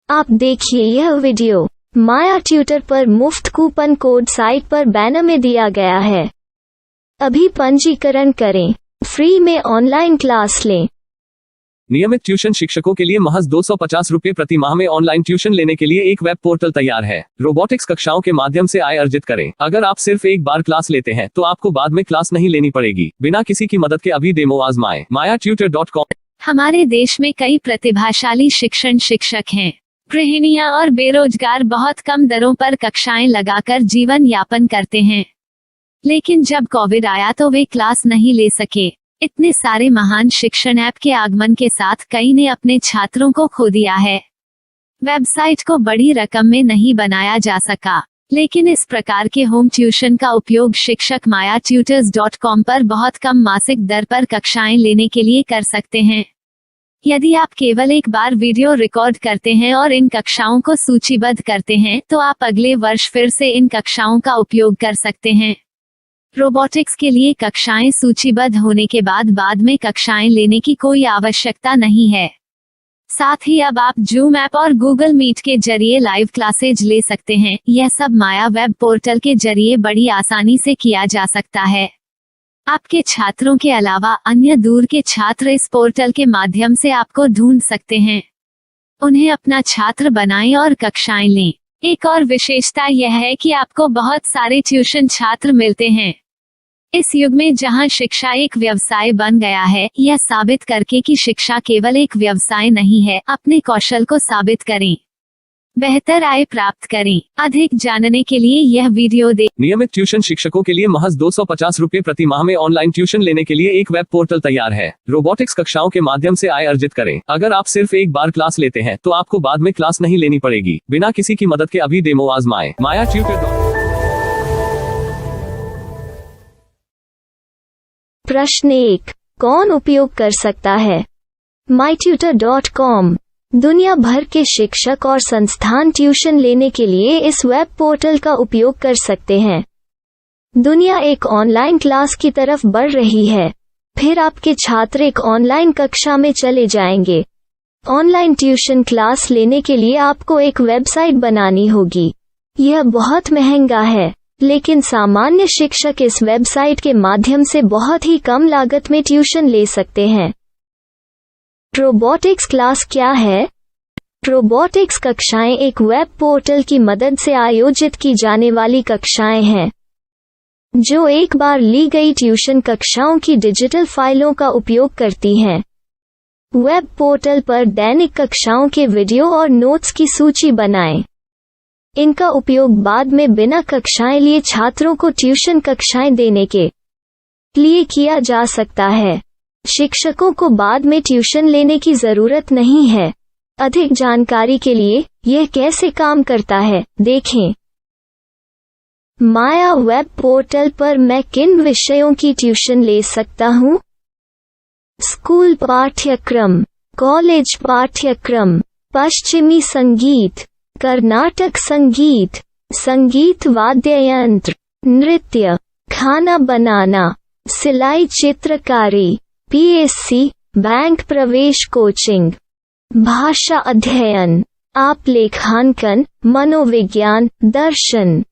आप देखिए यह वीडियो माया ट्यूटर पर मुफ्त कूपन कोड साइट पर बैनर में दिया गया है। अभी पंजीकरण करें, फ्री में ऑनलाइन क्लास लें। नियमित ट्यूशन शिक्षकों के लिए महज 250 रुपये प्रति माह में ऑनलाइन ट्यूशन लेने के लिए एक वेब पोर्टल तैयार है। रोबोटिक्स कक्षाओं के माध्यम से आय अर्जित करें। अगर आप सिर्फ एक बार क्लास लेते हैं तो आपको बाद में क्लास नहीं लेनी पड़ेगी। बिना किसी की मदद के अभी डेमो आजमाएं। mayatutor.com। हमारे देश में कई प्रतिभाशाली शिक्षक हैं। गृहिणियां और बेरोजगार बहुत कम दरों पर कक्षाएं लगाकर जीवन यापन करते हैं, लेकिन जब कोविड आया तो वे क्लास नहीं ले सके। इतने सारे महान शिक्षण ऐप के आगमन के साथ कई ने अपने छात्रों को खो दिया है। वेबसाइट को बड़ी रकम में नहीं बनाया जा सका, लेकिन इस प्रकार के होम ट्यूशन का उपयोग शिक्षक mayatutors.com पर बहुत कम मासिक दर पर कक्षाएं लेने के लिए कर सकते हैं। यदि आप केवल एक बार वीडियो रिकॉर्ड करते हैं और इन कक्षाओं को सूचीबद्ध करते हैं तो आप अगले वर्ष फिर से इन कक्षाओं का उपयोग कर सकते हैं। रोबोटिक्स के लिए कक्षाएं सूचीबद्ध होने के बाद में कक्षाएं लेने की कोई आवश्यकता नहीं है। साथ ही अब आप जूम ऐप और गूगल मीट के जरिए लाइव क्लासेज ले सकते हैं। यह सब माया वेब पोर्टल के जरिए बड़ी आसानी से किया जा सकता है। आपके छात्रों के अलावा अन्य दूर के छात्र इस पोर्टल के माध्यम से आपको ढूंढ सकते हैं। उन्हें अपना छात्र बनाएं और कक्षाएं लें। एक और विशेषता यह है कि आपको बहुत सारे ट्यूशन छात्र मिलते हैं। इस युग में जहां शिक्षा एक व्यवसाय बन गया है, यह साबित करके कि शिक्षा केवल एक व्यवसाय नहीं है, अपने कौशल को साबित करें, बेहतर आय प्राप्त करें। अधिक जानने के लिए यह वीडियो देखें। नियमित ट्यूशन शिक्षकों के लिए महज 250 रुपये प्रति माह में ऑनलाइन ट्यूशन लेने के लिए एक वेब पोर्टल तैयार है। रोबोटिक्स कक्षाओं के माध्यम से आय अर्जित करें। अगर आप सिर्फ एक बार क्लास लेते हैं तो आपको बाद में क्लास नहीं लेनी पड़ेगी। बिना किसी की मदद के अभी डेमो आजमाएं। mayatutor.com। प्रश्न 1, कौन उपयोग कर सकता है? mytutor.com दुनिया भर के शिक्षक और संस्थान ट्यूशन लेने के लिए इस वेब पोर्टल का उपयोग कर सकते हैं। दुनिया एक ऑनलाइन क्लास की तरफ बढ़ रही है। फिर आपके छात्र एक ऑनलाइन कक्षा में चले जाएंगे। ऑनलाइन ट्यूशन क्लास लेने के लिए आपको एक वेबसाइट बनानी होगी। यह बहुत महंगा है, लेकिन सामान्य शिक्षक इस वेबसाइट के माध्यम से बहुत ही कम लागत में ट्यूशन ले सकते हैं। रोबोटिक्स क्लास क्या है? रोबोटिक्स कक्षाएं एक वेब पोर्टल की मदद से आयोजित की जाने वाली कक्षाएं हैं, जो एक बार ली गई ट्यूशन कक्षाओं की डिजिटल फाइलों का उपयोग करती हैं। वेब पोर्टल पर दैनिक कक्षाओं के वीडियो और नोट्स की सूची बनाएं। इनका उपयोग बाद में बिना कक्षाएं लिए छात्रों को ट्यूशन कक्षाएं देने के लिए किया जा सकता है। शिक्षकों को बाद में ट्यूशन लेने की जरूरत नहीं है। अधिक जानकारी के लिए यह कैसे काम करता है, देखें। माया वेब पोर्टल पर मैं किन विषयों की ट्यूशन ले सकता हूँ? स्कूल पाठ्यक्रम, कॉलेज पाठ्यक्रम, पश्चिमी संगीत, कर्नाटक संगीत, संगीत वाद्य यंत्र, नृत्य, खाना बनाना, सिलाई चित्रकारी, पीएससी, बैंक प्रवेश कोचिंग, भाषा अध्ययन, आप लेखांकन, मनोविज्ञान, दर्शन।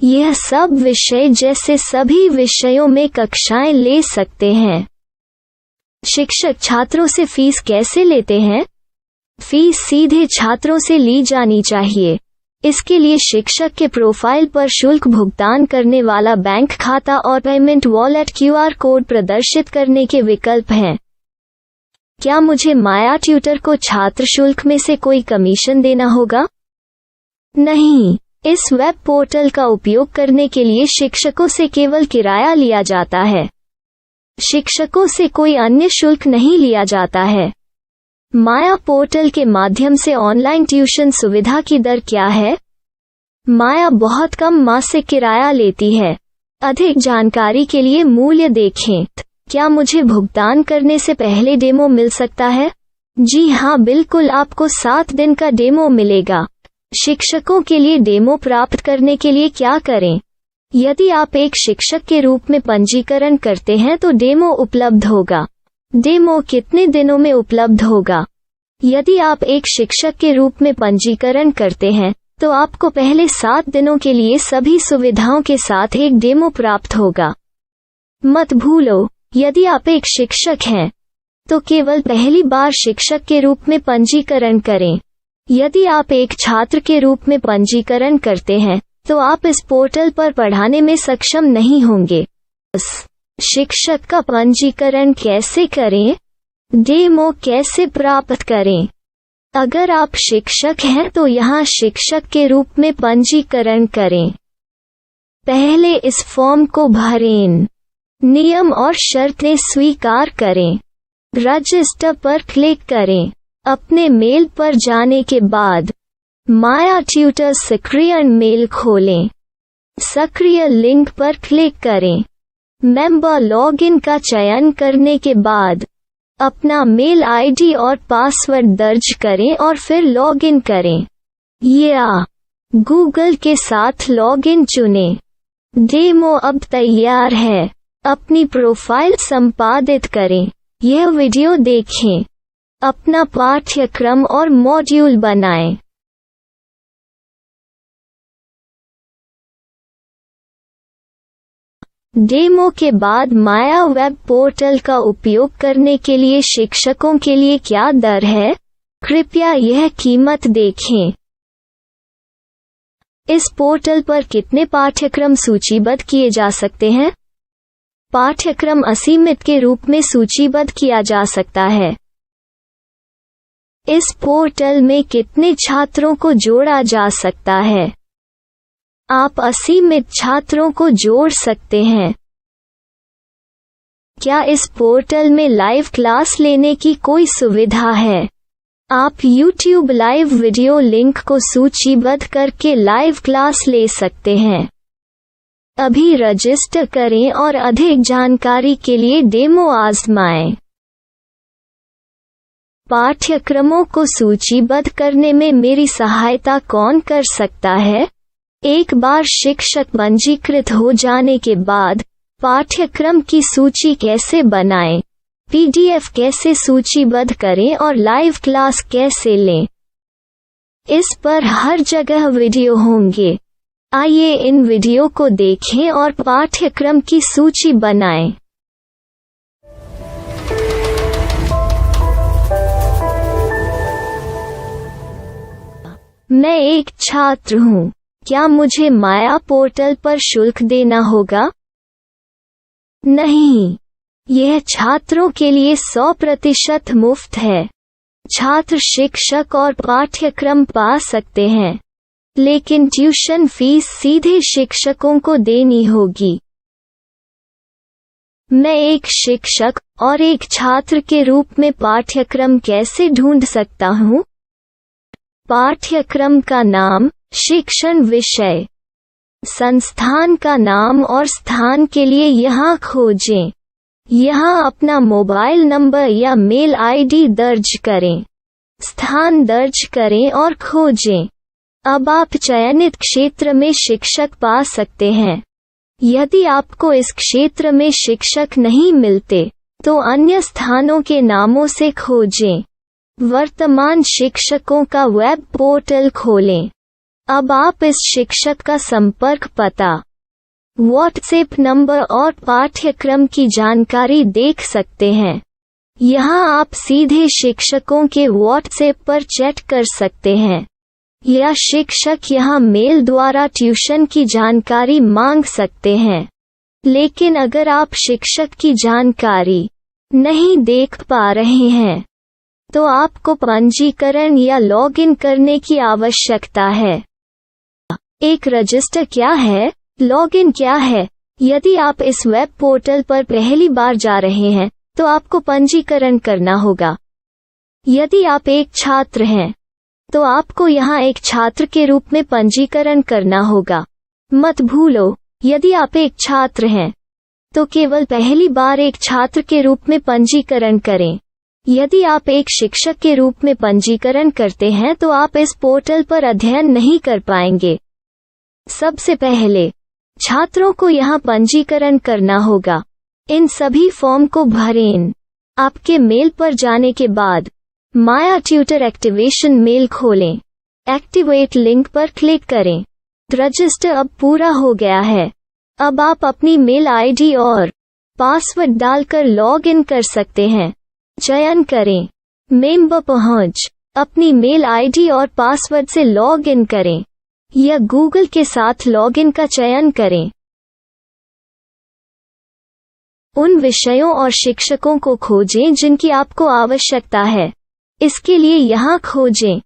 यह सब विषय जैसे सभी विषयों में कक्षाएं ले सकते हैं। शिक्षक छात्रों से फीस कैसे लेते हैं? फीस सीधे छात्रों से ली जानी चाहिए। इसके लिए शिक्षक के प्रोफाइल पर शुल्क भुगतान करने वाला बैंक खाता और पेमेंट वॉलेट क्यूआर कोड प्रदर्शित करने के विकल्प हैं। क्या मुझे माया ट्यूटर को छात्र शुल्क में से कोई कमीशन देना होगा? नहीं, इस वेब पोर्टल का उपयोग करने के लिए शिक्षकों से केवल किराया लिया जाता है। शिक्षकों से कोई अन्य शुल्क नहीं लिया जाता है। माया पोर्टल के माध्यम से ऑनलाइन ट्यूशन सुविधा की दर क्या है? माया बहुत कम मासिक किराया लेती है। अधिक जानकारी के लिए मूल्य देखें। क्या मुझे भुगतान करने से पहले डेमो मिल सकता है? जी हाँ, बिल्कुल, आपको 7 दिन का डेमो मिलेगा। शिक्षकों के लिए डेमो प्राप्त करने के लिए क्या करें? यदि आप एक शिक्षक के रूप में पंजीकरण करते हैं तो डेमो उपलब्ध होगा। डेमो कितने दिनों में उपलब्ध होगा? यदि आप एक शिक्षक के रूप में पंजीकरण करते हैं तो आपको पहले 7 दिनों के लिए सभी सुविधाओं के साथ एक डेमो प्राप्त होगा। मत भूलो, यदि आप एक शिक्षक हैं तो केवल पहली बार शिक्षक के रूप में पंजीकरण करें। यदि आप एक छात्र के रूप में पंजीकरण करते हैं तो आप इस पोर्टल पर पढ़ाने में सक्षम नहीं होंगे। शिक्षक का पंजीकरण कैसे करें? डेमो कैसे प्राप्त करें? अगर आप शिक्षक हैं तो यहाँ शिक्षक के रूप में पंजीकरण करें। पहले इस फॉर्म को भरें। नियम और शर्तें स्वीकार करें। रजिस्टर पर क्लिक करें। अपने मेल पर जाने के बाद माया ट्यूटर सक्रिय मेल खोलें। सक्रिय लिंक पर क्लिक करें। मेंबर लॉगिन का चयन करने के बाद अपना मेल आईडी और पासवर्ड दर्ज करें और फिर लॉगिन करें या गूगल के साथ लॉगिन चुनें। डेमो अब तैयार है। अपनी प्रोफाइल संपादित करें। यह वीडियो देखें। अपना पाठ्यक्रम और मॉड्यूल बनाएं। डेमो के बाद माया वेब पोर्टल का उपयोग करने के लिए शिक्षकों के लिए क्या दर है? कृपया यह कीमत देखें। इस पोर्टल पर कितने पाठ्यक्रम सूचीबद्ध किए जा सकते हैं? पाठ्यक्रम असीमित के रूप में सूचीबद्ध किया जा सकता है। इस पोर्टल में कितने छात्रों को जोड़ा जा सकता है? आप असीमित छात्रों को जोड़ सकते हैं। क्या इस पोर्टल में लाइव क्लास लेने की कोई सुविधा है? आप YouTube लाइव वीडियो लिंक को सूचीबद्ध करके लाइव क्लास ले सकते हैं। अभी रजिस्टर करें और अधिक जानकारी के लिए डेमो आजमाएं। पाठ्यक्रमों को सूचीबद्ध करने में मेरी सहायता कौन कर सकता है? एक बार शिक्षक पंजीकृत हो जाने के बाद पाठ्यक्रम की सूची कैसे बनाएं, PDF कैसे सूचीबद्ध करें और लाइव क्लास कैसे लें, इस पर हर जगह वीडियो होंगे। आइए इन वीडियो को देखें और पाठ्यक्रम की सूची बनाएं। मैं एक छात्र हूँ। क्या मुझे माया पोर्टल पर शुल्क देना होगा? नहीं, यह छात्रों के लिए 100% मुफ्त है। छात्र शिक्षक और पाठ्यक्रम पा सकते हैं, लेकिन ट्यूशन फीस सीधे शिक्षकों को देनी होगी। मैं एक शिक्षक और एक छात्र के रूप में पाठ्यक्रम कैसे ढूंढ सकता हूँ? पाठ्यक्रम का नाम, शिक्षण विषय, संस्थान का नाम और स्थान के लिए यहाँ खोजें। यहाँ अपना मोबाइल नंबर या मेल आईडी दर्ज करें। स्थान दर्ज करें और खोजें। अब आप चयनित क्षेत्र में शिक्षक पा सकते हैं। यदि आपको इस क्षेत्र में शिक्षक नहीं मिलते तो अन्य स्थानों के नामों से खोजें। वर्तमान शिक्षकों का वेब पोर्टल खोलें। अब आप इस शिक्षक का संपर्क पता, व्हाट्सएप नंबर और पाठ्यक्रम की जानकारी देख सकते हैं। यहाँ आप सीधे शिक्षकों के व्हाट्सएप पर चैट कर सकते हैं या शिक्षक यहाँ मेल द्वारा ट्यूशन की जानकारी मांग सकते हैं। लेकिन अगर आप शिक्षक की जानकारी नहीं देख पा रहे हैं तो आपको पंजीकरण या लॉगिन करने की आवश्यकता है। एक रजिस्टर क्या है? लॉगिन क्या है? यदि आप इस वेब पोर्टल पर पहली बार जा रहे हैं तो आपको पंजीकरण करना होगा। यदि आप एक छात्र हैं तो आपको यहाँ एक छात्र के रूप में पंजीकरण करना होगा। मत भूलो, यदि आप एक छात्र हैं तो केवल पहली बार एक छात्र के रूप में पंजीकरण करें। यदि आप एक शिक्षक के रूप में पंजीकरण करते हैं तो आप इस पोर्टल पर अध्ययन नहीं कर पाएंगे। सबसे पहले छात्रों को यहाँ पंजीकरण करना होगा। इन सभी फॉर्म को भरें। आपके मेल पर जाने के बाद माया ट्यूटर एक्टिवेशन मेल खोलें। एक्टिवेट लिंक पर क्लिक करें। रजिस्टर अब पूरा हो गया है। अब आप अपनी मेल आईडी और पासवर्ड डालकर लॉग इन कर सकते हैं। चयन करें मेंबर पहुंच। अपनी मेल आईडी और पासवर्ड से लॉग इन करें या गूगल के साथ लॉग इन का चयन करें। उन विषयों और शिक्षकों को खोजें जिनकी आपको आवश्यकता है। इसके लिए यहाँ खोजें।